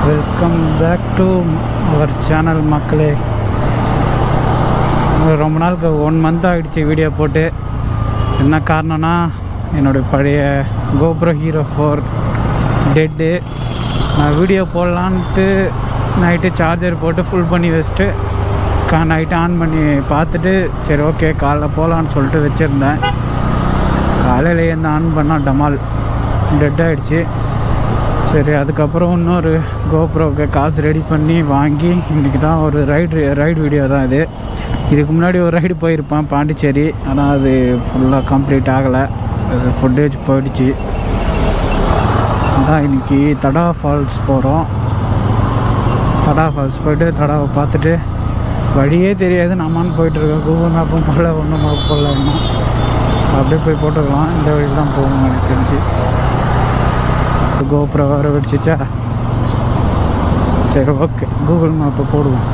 Welcome back to our channel மக்களே. ரொம்ப நாளுக்கு 1 month ஆகிடுச்சு வீடியோ போட்டு. என்ன காரணம்னா என்னுடைய பழைய GoPro Hero 4 டெட்டு. நான் வீடியோ போடலான்ட்டு நைட்டு சார்ஜர் போட்டு ஃபுல் பண்ணி வச்சுட்டு நைட்டு ஆன் பண்ணி பார்த்துட்டு சரி ஓகே காலைல போகலான்னு சொல்லிட்டு வச்சுருந்தேன். காலையிலேயே இருந்து ஆன் பண்ணால் டமால் டெட் ஆகிடுச்சு. சரி அதுக்கப்புறம் இன்னொரு கோப்ரோவுக்கு காசு ரெடி பண்ணி வாங்கி இன்றைக்கி தான் ஒரு ரைடு வீடியோ தான் இது. இதுக்கு முன்னாடி ஒரு ரைடு போயிருப்பேன் பாண்டிச்சேரி. ஆனால் அது ஃபுல்லாக கம்ப்ளீட் ஆகலை, அது ஃபுட்டேஜ் போயிடுச்சு. அதான் இன்றைக்கி தடா ஃபால்ஸ் போகிறோம். தடா ஃபால்ஸ் போய்ட்டு தடாவை பார்த்துட்டு வழியே தெரியாது நம்மான்னு போயிட்டுருக்கோம். கூகுள் மேப்பும் போடல, ஒன்றும் மேப் போடல, இன்னும் அப்படியே போய் போட்டுக்கலாம். இந்த வழியில் தான் போகணும் எனக்கு தெரிஞ்சு. கோப்ரோ வர வெடிச்சிச்சா, சரி ஓகே கூகுள் மேப்பை போடுவோம்.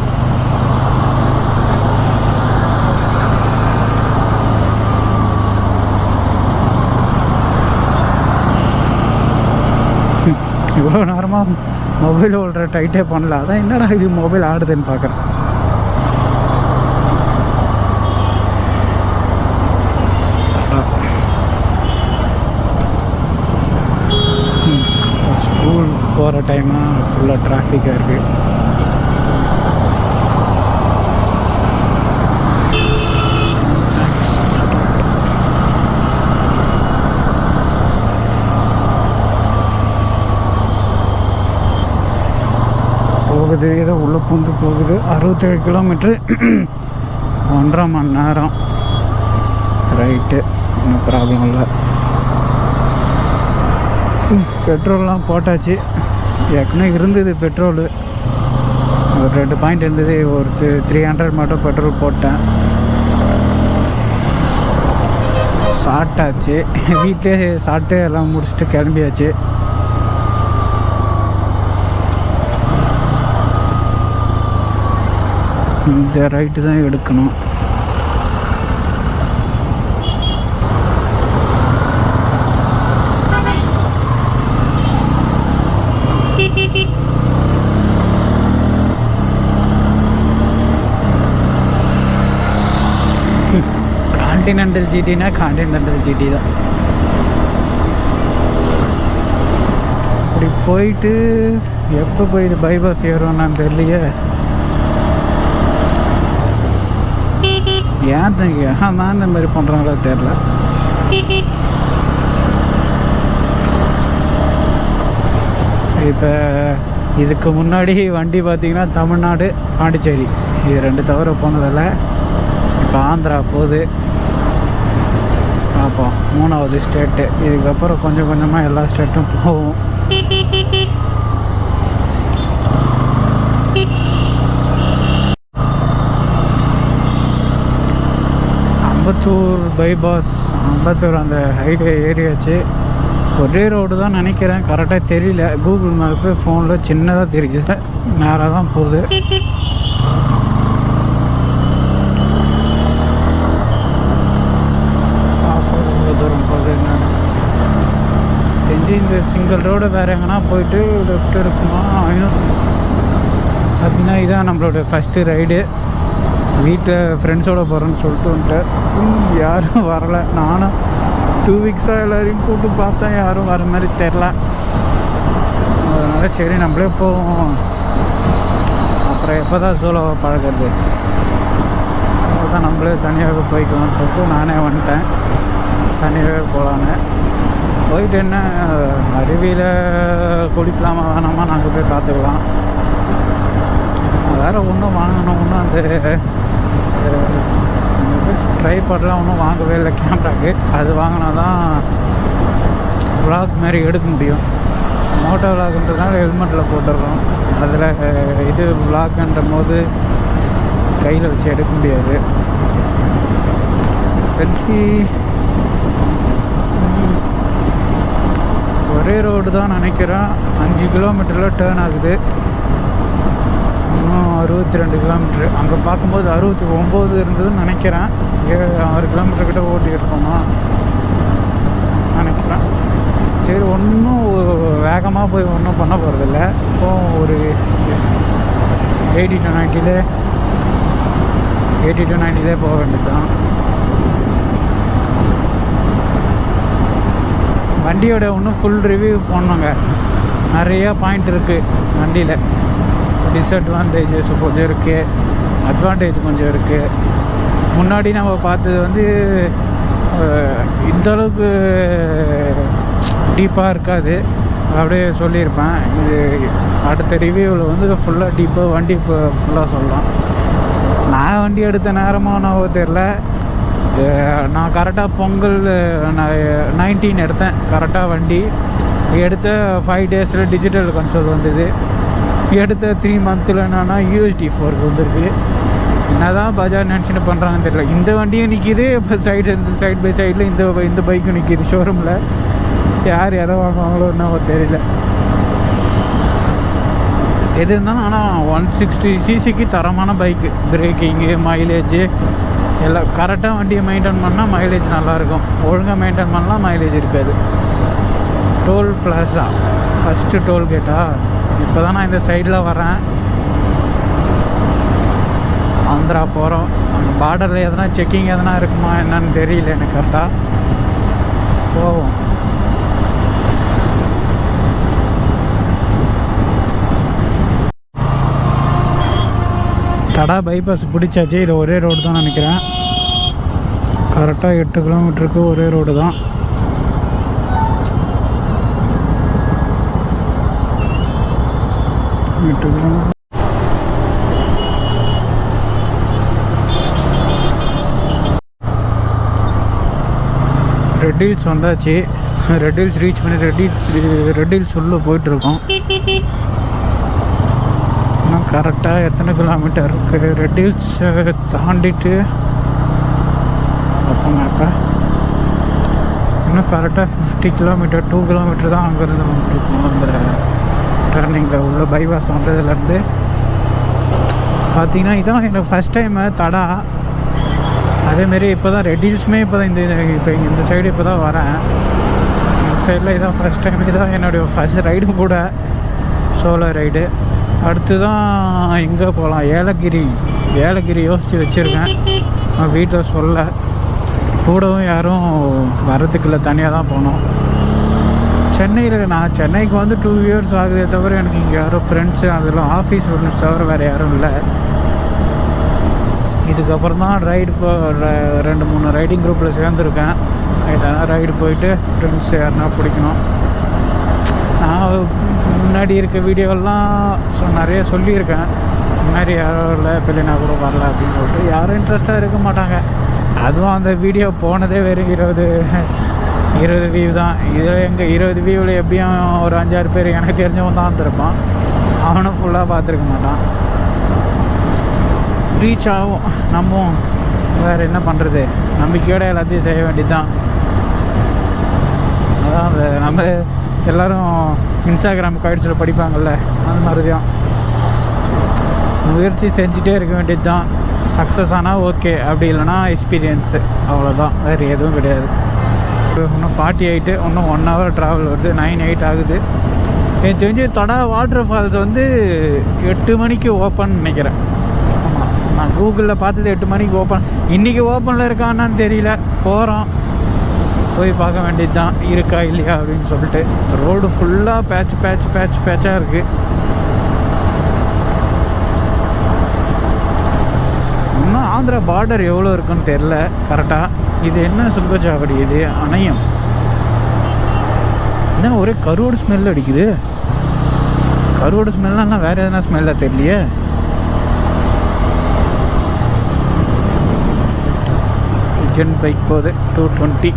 இவ்வளோ நேரமாக மொபைல் ஓடுற டைட்டே பண்ணல. அதான் என்னடா இது மொபைல் ஆடுதுன்னு பார்க்குறேன். ஸ்கூல் போகிற டைமாக ஃபுல்லாக டிராஃபிக்காக இருக்குது. போகுது ஏதோ உள்ளே பூந்து போகுது. 67 கிலோமீட்ரு, 1.5 மணி நேரம். ரைட்டு, ஒன்றும் ப்ராப்ளம் இல்லை. பெட்ரோல்லாம் போட்டாச்சு. ஏற்கனவே இருந்தது பெட்ரோலு ஒரு 2 பாயிண்ட் இருந்தது. ஒரு 300 மட்டும் பெட்ரோல் போட்டேன். சாப்பிட்டாச்சு, வீட்டிலே சாப்பிட்டு எல்லாம் முடிச்சுட்டு கிளம்பியாச்சு. இந்த ரைட்டு தான் எடுக்கணும். கான்டினென்டல் ஜிடினா கான்டினென்டல் ஜிடி தான். இப்படி போயிட்டு எப்போ போயிட்டு பைபாஸ் ஏறுவோம்னான்னு தெரியலையே. ஏன் தான் இந்த மாதிரி பண்ணுறாங்களோ தெரில. இப்போ இதுக்கு முன்னாடி வண்டி பார்த்திங்கன்னா தமிழ்நாடு பாண்டிச்சேரி இது 2 தவிர போனதில்லை. இப்போ ஆந்திரா போகுது. பார்ப்போம் 3வது ஸ்டேட்டு. இதுக்கப்புறம் கொஞ்சம் கொஞ்சமாக எல்லா ஸ்டேட்டும் போகும். அம்பத்தூர் பைபாஸ், அம்பத்தூர் அந்த ஹைவே ஏரியாச்சு. ஒரே ரோடு தான் நினைக்கிறேன், கரெக்டாக தெரியல. கூகுள் மேப்பு ஃபோனில் சின்னதாக தெரியுது, நேராக தான் போகுது. தூரம் போகுது என்னன்னு தெரிஞ்சு. இந்த சிங்கிள் ரோடு வேறு எங்கன்னா போயிட்டு லெஃப்ட் இருக்குமா அப்படின்னா. இதான் நம்மளோட ஃபஸ்ட்டு ரைடு. வீட்டில் ஃப்ரெண்ட்ஸோடு போகிறேன்னு சொல்லிட்டு வந்துட்டேன். யாரும் வரலை. நானும் 2 வீக்ஸாக எல்லோரையும் கூப்பிட்டு பார்த்தேன், யாரும் வர மாதிரி தெரில. அதனால் சரி நம்மளே போவோம், அப்புறம் எப்போ தான் சோலோவாக பழகிறது, அதுதான் நம்மளே தனியாக போய்க்கலாம்னு சொல்லிட்டு நானே வந்துட்டேன். தனியாகவே போகலான்னு போயிட்டு என்ன அருவியில் குளிக்கலாமா வேணாமா நாங்கள் போய் பார்த்துக்கலாம். வேறு ஒன்றும் வாங்கணும், ஒன்றும் அந்த ட்ரைபாட்லாம் ஒன்றும் வாங்கவே இல்லை கேமராவுக்கு. அது வாங்கினா தான் விளாக் மாதிரி எடுக்க முடியும். மோட்டோ விளாக்ன்றதுனால ஹெல்மெட்டில் போட்டுடுறோம். அதில் இது விளாக்ன்ற போது கையில் வச்சு எடுக்க முடியாது. பற்றி ஒரே ரோடு தான் நினைக்கிறேன். 5 கிலோமீட்டரில் டேர்ன் ஆகுது. இன்னும் 62 கிலோமீட்ரு. அங்கே பார்க்கும்போது 69 இருந்ததுன்னு நினைக்கிறேன். 6 கிலோமீட்டர் கிட்ட ஓட்டி இருக்கோமா நினைக்கிறேன். சரி ஒன்றும் வேகமாக போய் ஒன்றும் பண்ண போகிறதில்ல. இப்போ ஒரு 80 to 90 போக வேண்டியது தான். வண்டியோட இன்னும் ஃபுல் ரிவ்யூ போடணுங்க. நிறையா பாயிண்ட் இருக்குது வண்டியில். டிஸ்அட்வான்டேஜஸ் கொஞ்சம் இருக்குது, அட்வான்டேஜ் கொஞ்சம் இருக்குது. முன்னாடி நம்ம பார்த்தது வந்து இந்தளவுக்கு டீப்பாக இருக்காது, அப்படியே சொல்லியிருப்பேன். இது அடுத்த ரிவ்யூவில் வந்து ஃபுல்லாக டீப்பாக வண்டி இப்போ ஃபுல்லாக சொல்லலாம். நான் வண்டி எடுத்த நேரமாக நான் தெரில. நான் கரெக்டாக பொங்கல் 19 எடுத்தேன். கரெக்டாக வண்டி எடுத்த 5 days டிஜிட்டல் கன்சோல் வந்தது. எடுத்த 3 months என்னன்னா USD 4 வந்துருக்கு. என்ன தான் பஜாஜ் நினச்சிட்டு பண்ணுறாங்கன்னு தெரியல. இந்த வண்டியும் நிற்கிது, இப்போ சைட் பை சைடில் இந்த பைக்கும் நிற்கிது ஷோரூமில். யார் எதை வாங்குவாங்களோ என்னவோ தெரியல. எது இருந்தாலும் ஆனால் 160cc தரமான பைக்கு. பிரேக்கிங்கு, மைலேஜு எல்லாம் கரெக்டாக வண்டியை மெயின்டைன் பண்ணால் மைலேஜ் நல்லாயிருக்கும். ஒழுங்காக மெயின்டைன் பண்ணலாம், மைலேஜ் இருக்காது. டோல் பிளாஸா ஃபஸ்ட்டு டோல்கேட்டா? இப்போ தான் நான் இந்த சைடில் வரேன். ஆந்திரா போகிறோம். அந்த பார்டரில் எதனா செக்கிங் எதனா இருக்குமா என்னன்னு தெரியல எனக்கு. கரெக்டாக போவோம். கடா பைபாஸ் பிடிச்சாச்சு. இது ஒரே ரோடு தான் நினைக்கிறேன். கரெக்டாக 8 கிலோமீட்டருக்கு ஒரே ரோடு தான். ரெட் ஹில்ஸ் வந்தாச்சு. ரெட் ஹில்ஸ் ரீச் பண்ணி ரெட் ஹில்ஸ் உள்ளே போயிட்டுருக்கோம். இன்னும் கரெக்டாக எத்தனை கிலோமீட்டர் இருக்குது? ரெட் ஹில்ஸ் தாண்டிட்டு அப்போனாக்கா இன்னும் கரெக்டாக 50 கிலோமீட்டர் 2 கிலோமீட்டர் தான் அங்கேருந்து வந்துருக்கோம். அந்த டர்னிங்கில் உள்ள பைபாஸ் வந்ததுலேருந்து பார்த்தீங்கன்னா இதான் எனக்கு ஃபஸ்ட் டைமு தடா. அதேமாரி இப்போ தான் ரெட் ஹில்ஸுமே இப்போ தான் இந்த சைடு இப்போ தான் வரேன். இந்த சைடில் இதான் ஃபஸ்ட் டைம். இதுதான் என்னுடைய ஃபஸ்ட் ரைடும் கூட, சோலோ ரைடு. அடுத்து தான் எங்கே போகலாம்? ஏலகிரி யோசித்து வச்சுருக்கேன். நான் வீட்டில் சொல்ல, கூடவும் யாரும் வரதுக்குள்ள, தனியாக தான் போனோம். நான் சென்னைக்கு வந்து 2 years ஆகுதே தவிர எனக்கு இங்கே யாரும் ஃப்ரெண்ட்ஸு அதெல்லாம் ஆஃபீஸ் ஃப்ரெண்ட்ஸ் தவிர வேறு யாரும் இல்லை. இதுக்கப்புறம் தான் ரைடு 2-3 ரைடிங் குரூப்பில் சேர்ந்துருக்கேன். எதனா ரைடு போயிட்டு ஃப்ரெண்ட்ஸ் யாருன்னா பிடிக்கணும். நான் முன்னாடி இருக்க வீடியோலாம் நிறைய சொல்லியிருக்கேன். முன்னாடி யாரும் இல்லை, பிள்ளைனா கூட வரல அப்படின்னு சொல்லிட்டு யாரும் இன்ட்ரெஸ்ட்டாக இருக்க மாட்டாங்க. அதுவும் அந்த வீடியோ போனதே வெறும் 20 வியூ தான். இதில் எங்கள் 20 வியூவில் எப்படியும் ஒரு 5-6 பேர் எனக்கு தெரிஞ்சவன் தான் வந்துருப்பான். அவனும் ஃபுல்லாக பார்த்துருக்க மாட்டான். ரீச் ஆகும். நம்ம வேறு என்ன பண்ணுறது, நம்பிக்கையோடு எல்லாத்தையும் செய்ய வேண்டியது தான். அதான் அந்த நம்ம எல்லோரும் இன்ஸ்டாகிராம் கைட்ஸில் படிப்பாங்கள்ல, அந்த மாதிரி தான் முயற்சி செஞ்சுட்டே இருக்க வேண்டியது தான். சக்ஸஸ் ஆனால் ஓகே, அப்படி இல்லைனா எக்ஸ்பீரியன்ஸு, அவ்வளோதான், வேறு எதுவும் கிடையாது. இன்னும் 48, இன்னும் 1 hour ட்ராவல் வருது. 9-8 ஆகுது. எனக்கு தெரிஞ்சு தடா வாட்டர் ஃபால்ஸ் வந்து 8 மணிக்கு ஓப்பன் நினைக்கிறேன். ஆமாம், நான் கூகுளில் பார்த்தது 8 மணிக்கு ஓப்பன். இன்றைக்கி ஓப்பனில் இருக்கான்னு தெரியல. போகிறோம், போய் பார்க்க வேண்டியது தான் இருக்கா இல்லையா அப்படின்னு சொல்லிட்டு. ரோடு ஃபுல்லாக பேட்சாக இருக்குது. இன்னும் ஆந்திரா பார்டர் எவ்வளோ இருக்குன்னு தெரில கரெக்டாக. இது என்ன சுங்கச்சாவடி? இது அணையம். என்ன ஒரே கருவோடு ஸ்மெல் அடிக்குது. கருவோடு ஸ்மெல்லாம் வேறு எதனா ஸ்மெல்லாக தெரியலையே. ஜென் பைக் போகுது 220.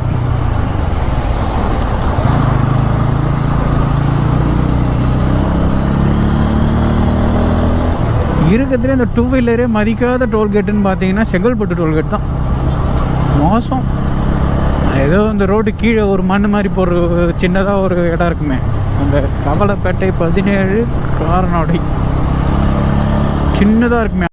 இருக்கிறதுலே இந்த 2 வீலரே மதிக்காத டோல்கேட்டுன்னு பார்த்தீங்கன்னா செங்கல்பட்டு டோல்கேட் தான். மோசம். ஏதோ இந்த ரோடு கீழே ஒரு மண் மாதிரி போடுற சின்னதாக ஒரு இடம் இருக்குமே, அந்த கவலைப்பேட்டை 17 காரநாடை சின்னதாக இருக்குமே.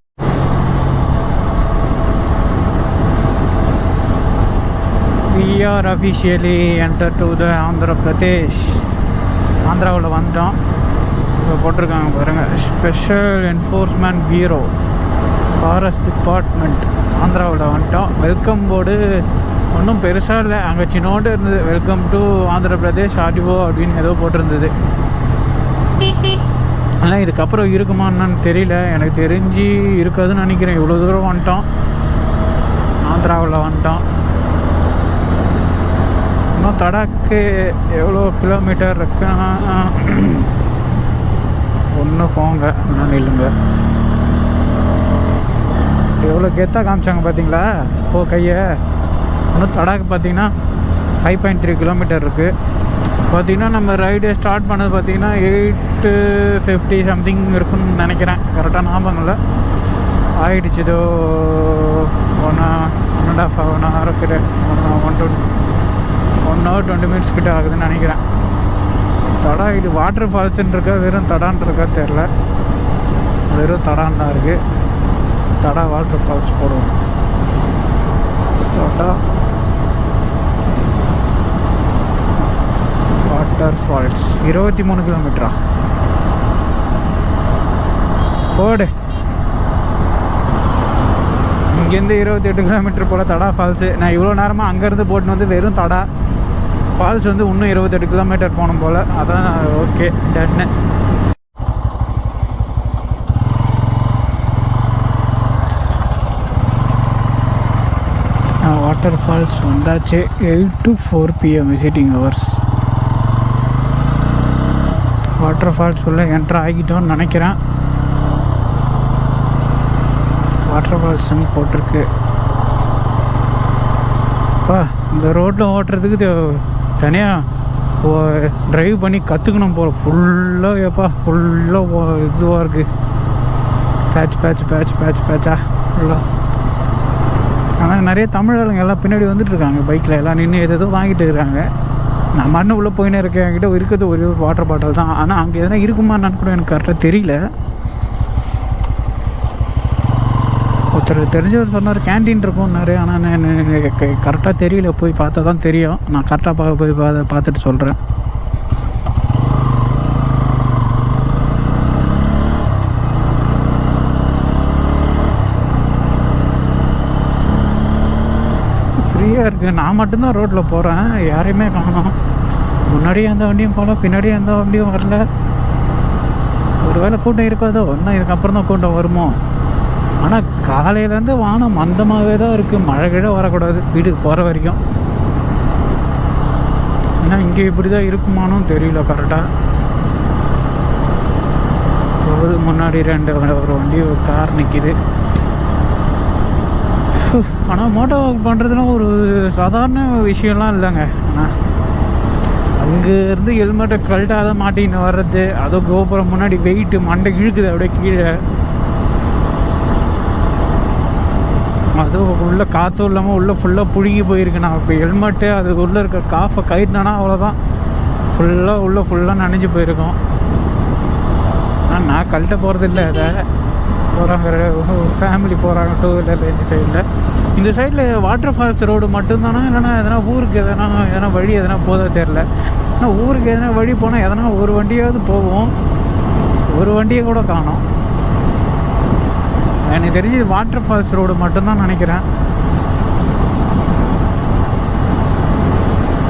We are officially entered to the Andhra Pradesh. ஆந்திராவில் வந்துட்டோம். இப்போ போட்டிருக்காங்க பாருங்கள், special enforcement bureau forest department. ஆந்திராவில் வந்துட்டோம். வெல்கம் போர்டு ஒன்றும் பெருசாக இல்லை, அங்கே சின்னோண்டு இருந்தது. Welcome to Andhra Pradesh RTO அப்படின்னு ஏதோ போட்டிருந்தது. ஆனால் இதுக்கப்புறம் இருக்குமா என்னன்னு தெரியல. எனக்கு தெரிஞ்சு இருக்காதுன்னு நினைக்கிறேன். இவ்வளோ தூரம் வந்துட்டோம், ஆந்திராவில் வந்துட்டோம். இன்னும் தடாக்கு எவ்வளோ கிலோமீட்டர் இருக்குன்னா ஒன்று போங்க, இன்னும் இல்லைங்க. எவ்வளோ கெத்தாக காமிச்சாங்க பார்த்தீங்களா கையை. இன்னும் தடாக்கு பார்த்தீங்கன்னா 5.3 கிலோமீட்டர் இருக்குது. பார்த்திங்கன்னா நம்ம ரைடு ஸ்டார்ட் பண்ணது பார்த்திங்கன்னா 8:50 சம்திங் இருக்குன்னு நினைக்கிறேன். கரெக்டாக ஞாபகம் இல்லை. ஆகிடுச்சு. இதோ 1.5 hour இருக்குது. 1 hour 20 minutes கிட்ட ஆகுதுன்னு நினைக்கிறேன். தடா இது வாட்டர் ஃபால்ஸுன்னு இருக்கா வெறும் தடான் இருக்கா தெரில. வெறும் தடான் தான் இருக்குது. தடா வாட்டர் ஃபால்ஸ் போடுவோம். தடா வாட்டர் ஃபால்ஸ் 23 கிலோமீட்டரா போடு. இங்கேருந்து 28 கிலோமீட்டர் போல் தடா ஃபால்ஸு. நான் இவ்வளோ நேரமாக அங்கேருந்து போட்டுன்னு வந்து வெறும் தடா ஃபால்ஸ் வந்து இன்னும் 28 கிலோமீட்டர் போகணும் போல். அதான் ஓகே டன்னு. வாட்டர் ஃபால்ஸ் வந்தாச்சு. 8 to 4 PM visiting hours. Waterfalls உள்ள என்ட்ரு ஆகிட்டோன்னு நினைக்கிறேன். வாட்டர் ஃபால்ஸ்ன்னு போட்டிருக்கு. அப்பா இந்த ரோட்டில் ஓட்டுறதுக்கு தனியாக ட்ரைவ் பண்ணி கற்றுக்கணும் போல். ஃபுல்லாக ஃபுல்லாக இதுவாக இருக்குது. பேட்சா ஃபுல்லாக. ஆனால் நிறைய தமிழர்களுங்க எல்லாம் பின்னாடி வந்துட்டுருக்காங்க பைக்கில். எல்லாம் நின்று எதோ வாங்கிட்டு இருக்காங்க. நான் மண்ணு உள்ளே போயின்னு இருக்கேன். என்கிட்ட இருக்கிறது ஒரே ஒரு வாட்டர் பாட்டில் தான். ஆனால் அங்கே எதனா இருக்குமான்னு கூட எனக்கு கரெக்டாக தெரியல. ஒருத்தர் தெரிஞ்சவர் சொன்னார் கேன்டீன் இருக்கும்னாரு. ஆனால் எனக்கு கரெக்டாக தெரியல. போய் பார்த்தா தான் தெரியும். நான் கரெக்டாக போய் பார்த்துட்டு சொல்கிறேன். ஃப்ரீயாக இருக்குது. நான் மட்டும்தான் ரோட்டில் போகிறேன், யாரையுமே காணோம். முன்னாடியே எந்த வண்டியும் போகல, பின்னாடியே எந்த வண்டியும் வரல. ஒரு வேளை கூட்டம் இருக்காதோ, இன்னும் இதுக்கப்புறம் தான் கூட்டம் வருமோ. ஆனால் காலையிலேருந்து வானம் மந்தமாகவே தான் இருக்குது. மழை கிழ வரக்கூடாது வீட்டுக்கு போகிற வரைக்கும். ஏன்னா இங்கே இப்படி தான் இருக்குமானும் தெரியல கரெக்டாக. போகுது முன்னாடி ஒரு வண்டி ஒரு கார் நிற்கிது. ஆனால் மோட்டோ வாக் பண்ணுறதுலாம் ஒரு சாதாரண விஷயம்லாம் இல்லைங்க. ஆனால் அங்கேருந்து ஹெல்மெட்டை கழட்டாத மாட்டின்னு வர்றது, அதுவும் கோபுரம் முன்னாடி வெயிட்டு மண்டை இழுக்குது அப்படியே கீழே. அதுவும் உள்ளே காற்றும் இல்லாமல் உள்ளே ஃபுல்லாக புழுங்கி போயிருக்கு. நான் இப்போ ஹெல்மெட்டு அது உள்ளே இருக்க காஃபை கயிறுனா அவ்வளோதான், ஃபுல்லாக நனைஞ்சு போயிருக்கோம். ஆனால் நான் கழட்ட போகிறதில்ல. அதை போகிறாங்க, ஃபேமிலி போகிறாங்க 2 வீலரில். இந்த சைடில் வாட்டர் ஃபால்ஸ் ரோடு மட்டும்தானா, இல்லைனா எதனா ஊருக்கு எதனா வழி எதனா போதா தெரில. ஆனால் ஊருக்கு எதனா வழி போனால் எதனா ஒரு வண்டியாவது போவோம். ஒரு வண்டியை கூட காணோம். எனக்கு தெரிஞ்சு வாட்டர் ஃபால்ஸ் ரோடு மட்டும்தான் நினைக்கிறேன்.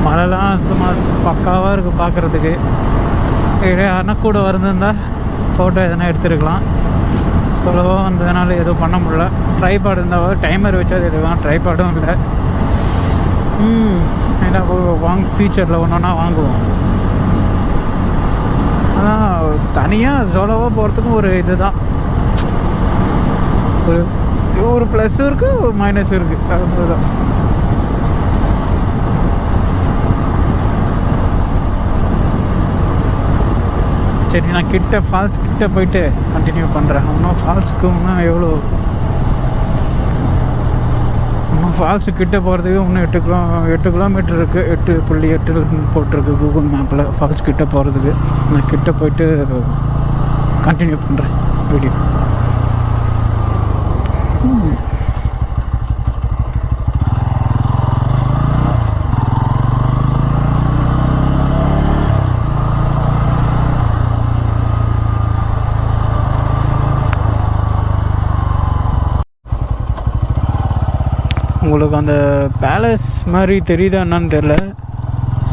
மழைலாம் சும்மா பக்காவாக இருக்குது பார்க்குறதுக்கு. யாருன்னா கூட வந்திருந்தால் ஃபோட்டோ எதனா எடுத்துருக்கலாம். ஸ்லோவாக வந்ததுனால எதுவும் பண்ண முடியல. ட்ரைபாடு இருந்தால் டைமர் வச்சா அது எடுக்கலாம். ட்ரைபாடும் இல்லை. ஏன்னா ஃபியூச்சரில் ஒன்றா வாங்குவோம். ஆனால் தனியாக சோலோவாக போகிறதுக்கும் ஒரு இது தான். ஒரு ப்ளஸ்ஸும் இருக்குது, ஒரு மைனஸும் இருக்குது. அதுதான். சரி, நான் ஃபால்ஸ் கிட்ட போயிட்டு கண்டினியூ பண்ணுறேன். இன்னும் ஃபால்ஸுக்கு இன்னும் ஃபால்ஸு கிட்டே போகிறதுக்கு இன்னும் 8 கிலோமீட்டர் இருக்குது. 8.8 போட்டிருக்கு கூகுள் மேப்பில் ஃபால்ஸ் கிட்டே போகிறதுக்கு. நான் கிட்டே போயிட்டு கண்டினியூ பண்ணுறேன் வீடியோ. உங்களுக்கு அந்த பேலஸ் மாதிரி தெரியுதா என்னன்னு தெரில.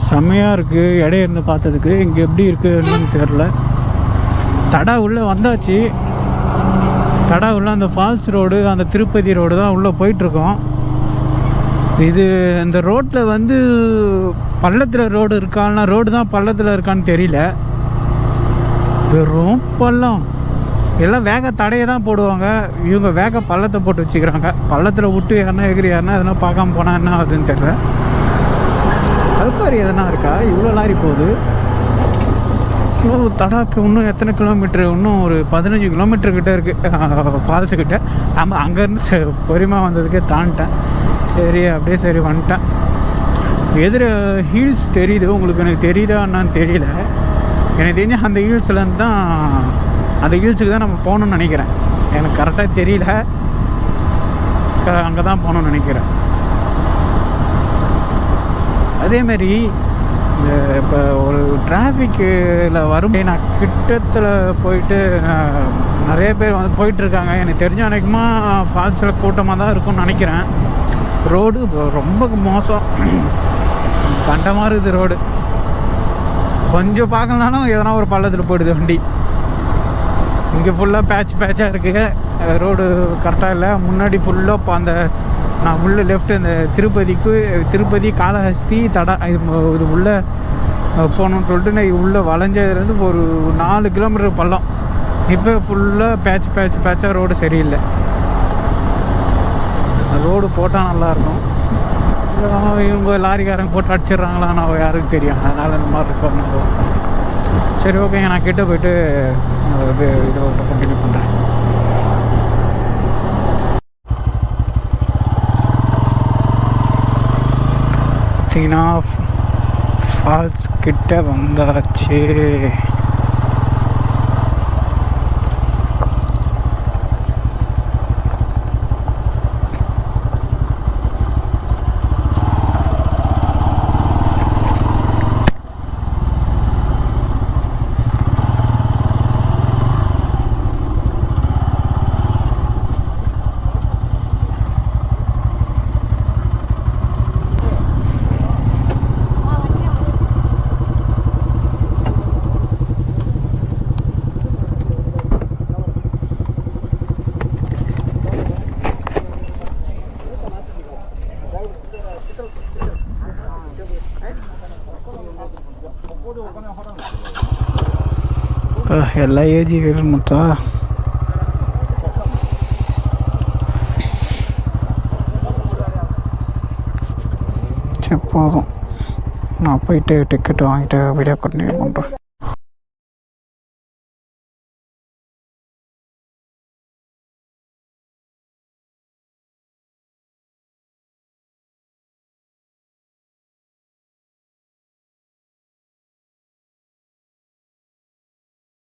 செம்மையாக இருக்குது இடையே இருந்து பார்த்ததுக்கு. இங்கே எப்படி இருக்குன்னு தெரில. தடா உள்ளே வந்தாச்சு. தடா உள்ள அந்த ஃபால்ஸ் ரோடு, அந்த திருப்பதி ரோடு தான் உள்ளே போயிட்டுருக்கோம். இது இந்த ரோட்டில் வந்து பள்ளத்தில் ரோடு இருக்கான்னா ரோடு தான் பள்ளத்தில் இருக்கான்னு தெரியல. வெறும் பள்ளம். எல்லாம் வேக தடையை தான் போடுவாங்க. இவங்க வேக பள்ளத்தை போட்டு வச்சுக்கிறாங்க. பள்ளத்தில் விட்டு யாருன்னா எகிரி யாருன்னா எதனா பார்க்காம போனால் என்ன ஆகுதுன்னு தெரியல. கல்பாரி எதனா இருக்கா? இவ்வளோ லாரி போகுது. தடாக்கு இன்னும் எத்தனை கிலோமீட்ரு? இன்னும் ஒரு 15 கிலோமீட்டர் கிட்டே இருக்குது ஃபால்ஸுக்கிட்ட. ஆமாம், அங்கேருந்து பொறுமையாக வந்ததுக்கே தாண்டிட்டேன். சரி அப்படியே சரி வந்துட்டேன். எதிர ஹீல்ஸ் தெரியுது உங்களுக்கு. எனக்கு தெரியுதா என்னான்னு தெரியல. எனக்கு தெரிஞ்ச அந்த ஹீல்ஸ்லேருந்து தான், அந்த ஹீல்ஸுக்கு தான் நம்ம போகணுன்னு நினைக்கிறேன். எனக்கு கரெக்டாக தெரியல. அங்கே தான் போகணுன்னு நினைக்கிறேன். அதேமாரி இந்த இப்போ ஒரு டிராஃபிக்கில் வரும் நான் கிட்டத்தில் போயிட்டு நிறைய பேர் வந்து போயிட்டுருக்காங்க. எனக்கு தெரிஞ்ச அன்றைக்குமா ஃபால்ஸில் கூட்டமாக தான் இருக்கும்னு நினைக்கிறேன். ரோடு ரொம்ப மோசம், கண்டமாக இருக்குது ரோடு. கொஞ்சம் பார்க்கலனாலும் எதனா ஒரு பள்ளத்தில் போயிடுது வண்டி. இங்கே ஃபுல்லாக பேட்சாக இருக்குது. ரோடு கரெக்டாக இல்லை. முன்னாடி ஃபுல்லாக அந்த நான் உள்ள லெஃப்ட் இந்த திருப்பதி காளஹஸ்தி தடா இது உள்ளே போகணுன்னு சொல்லிட்டு நான் உள்ளே வளைஞ்சதுலேருந்து ஒரு 4 கிலோமீட்டர் பள்ளம். இப்போ ஃபுல்லாக பேட்சாக ரோடு சரியில்லை. ரோடு போட்டால் நல்லாயிருக்கும். இவங்க லாரிக்காரங்க போட்டு அடிச்சிடுறாங்களா நான் யாருக்கு தெரியும். அதனால் இந்த மாதிரி இருக்கும். சரி ஓகேங்க, நான் கிட்டே போய்ட்டு இதை கண்டினியூ பண்ணுறேன். பார்த்தீங்கன்னா ஃபால்ஸ் கிட்ட வந்தாச்சு. ಎಲ್ಲ ಏಜಿಗೆ ಮತ್ತು போதும். நான் போயிட்டு டிக்கெட் வாங்கிட்டு வீடியோ கண்டினியூ பண்ணுறேன்.